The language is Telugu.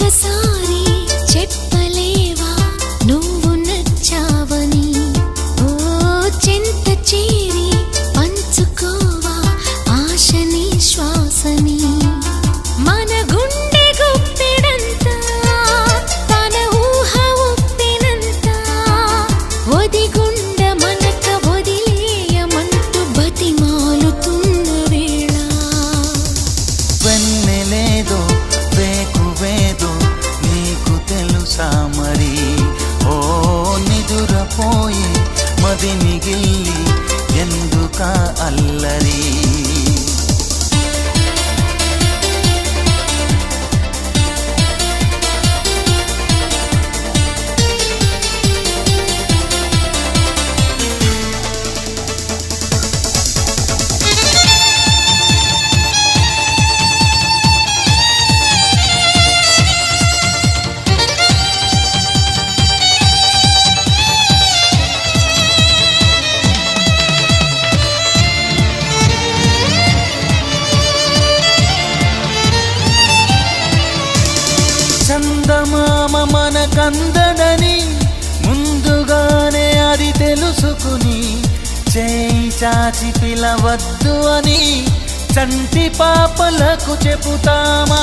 ఒక్కసారి చెప్పలేవా నువ్వు నచ్చావని ఓ చెంత చేరి పంచుకోవా ఆశని శ్వాసని మన గుండె గుప్పెడంతా తన ఊహ ఉప్పినంత ఒదిగుండ మనక వదిలేయమంటూ బతిమాలుతున్న వేళ వెన్నెలేదో వేకువేదో నీకు తెలుసా మరి ఓ నిదురపోయే మది మిగిల్లి ఎందుక అల్లరి చందమామ మనకందడని ముందుగానే అది తెలుసుకుని చేయి చాచి పిలవద్దు అని చంటి పాపలకు చెబుతామా.